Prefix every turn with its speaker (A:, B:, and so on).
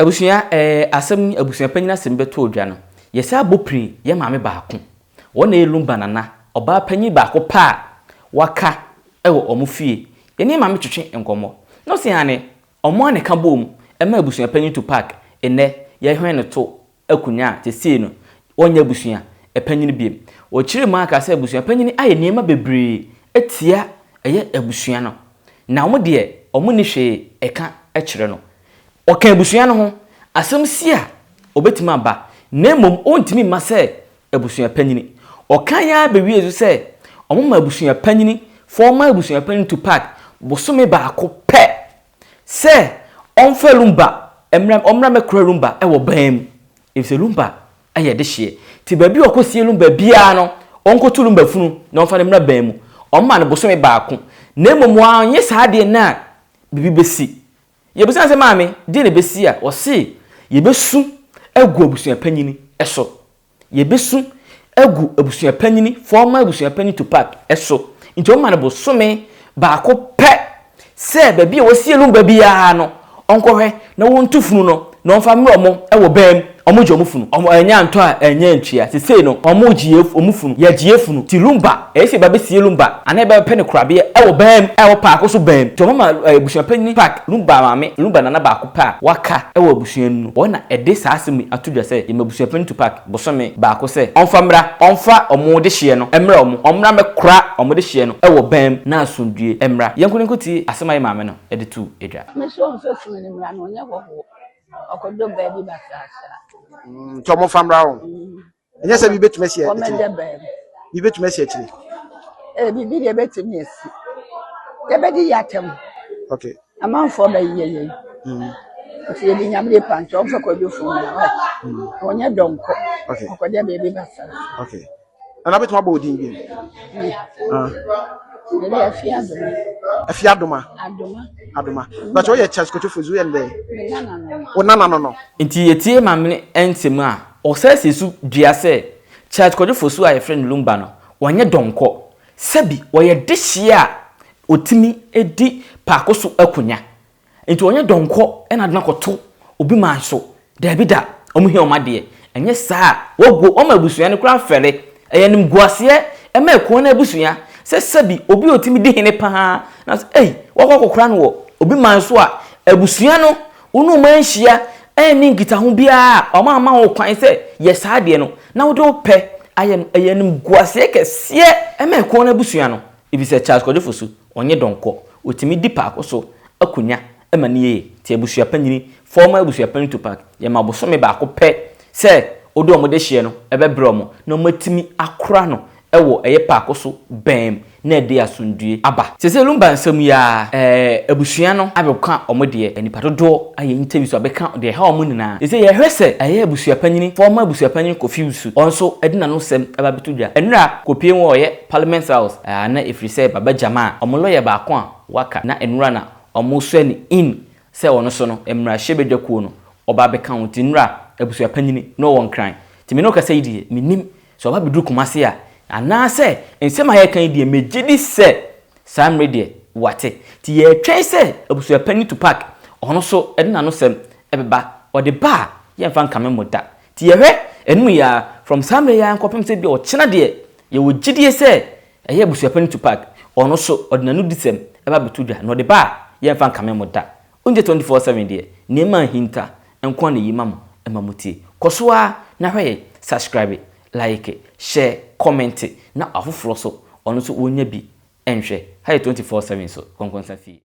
A: Abusua asem abusua panyina asem beto odwa no. Yesa abopri ye maame baako. Wona elumba nana oba panyi baako pa waka ewo omufie. Ye ne maame twetwe enkomo. No se ane omo ane ka bom ema abusua panyi to park ene ye hwen ne to akunya te sie no. Wonya abusua epanyini biem. O kire ma aka se abusua panyini aye niema bebre etia eye abusua no. Na omo de omo ni hwe eka ekire no. Oka abusua no ho asem sia obetima ba na mom ontimi ma se abusua panyini oka ya bewie ezu se omo ma abusua panyini former abusua panyini to park bosome baako pe se onfa lumba omra mekra lumba e wo bam if lumba aye de hye ti ba bi okosie lumba bia no onkotu lumba funu na onfa ne mra bam mu omma ne bosome baako na mom wa nye saade na bibi besi yebusan se maame di ne besi a o se yebesu agu abusua panyini eso yebesu agu abusua panyini former abusua panyini to park eso nti o ma ne bosome baako pe se ba bi a wosie lumba bia no onkohwe na wontu funu no na onfa mre omo e wo bam omo je omo funu omo enya nto a enya ntwia sesei no omo je omo funu ye je funu ti lumba ese ba besie lumba ana ba pe ne krabe e wo bam e wo park so bam to mama abusua panyini park lumba maame lumba nana baako pa waka e wo abusua nu wona ede saasemi atodwa se ye abusua panyini to park bosome baako se onfa mra onfa omo de hye no emra omo omra me kra omo de hye no e wo bam na asundue emra yenkuni nkoti asema ye maame no ede tu edwa
B: me so funu ni mra no nya wo okodo baby basasa
C: Tomo famra ho. Enye se bi betuma sie.
B: O mende baby.
C: Bi betuma sie akire.
B: Bi de betumi asi. Ye bedi yatem.
C: Okay.
B: Amanfo ba yeye. Oti ye nyamre pancho on fa kwado funu na. Onye donko.
C: Okay.
B: Okodo baby basasa.
C: Okay. Ana betuma ba odin bi.
B: Ele afiadoma.
C: Afiadoma. Adoma. But o ye church koto fuzu ye nde. Nana no.
A: Nti yetie maame ensem a osese su dua se church kodo fosu a ye friend lumba no wanye donko sabi woye dehye a otimi edi paako so akunya nti wanye donko ena dena koto obi man so David omuhie omade enye saa wogo oma abusua ne kura fere eyenim guase ema eko na abusua se sabi obi otimi di hene pa na wakokokora no obi man so a abusua no unu manhia eni ngita ho bia oma ho kwan se ye saade no na wo do pe ayenim guase kese ema eko na abusua no ibi se Charles Kodefosu onye donko otimi di paako so akunya ema niye ti abusua panyini former abusua panyini to park ye mabosome baako pe se odo omode hye no ebebre omo na matimi akora no ewo eye paako so bam na ede asundue aba sese lumba nsam ya abusua no abeka omode enipa dodo aye interview so abeka de ha omo nina sese ye hwese aye abusua panyini former abusua panyini Kofiusu onso edina no sem aba betudwa enura kopie wo ye Parliament House na efrise baba jama omo lawyer baako a waka na enura na omo so ni in se ono so no emra hyebedwakuo no oba beka wonti enura abusua panyini no won kran timi no kasa yidi minim so oba bedru kumase a ana se ensema ye kan die megidi se sam redie wate ti ye twen se abusua panyini to park ono so edina no sem ebeba ode ba ye mfa nkame moda ti ye hwe enu ya from sam re ya nkopem se bi o chena de ye wogidie se eye abusua panyini to park ono so odina no disem eba betudwa no de ba ye mfa nkame moda onje 24/7 de niema hinta enko na yimam emamutie kosoa na hwe subscribe like share comment na afoforo so ono so wonya bi enhwe hay 24/7 so konkonsa fi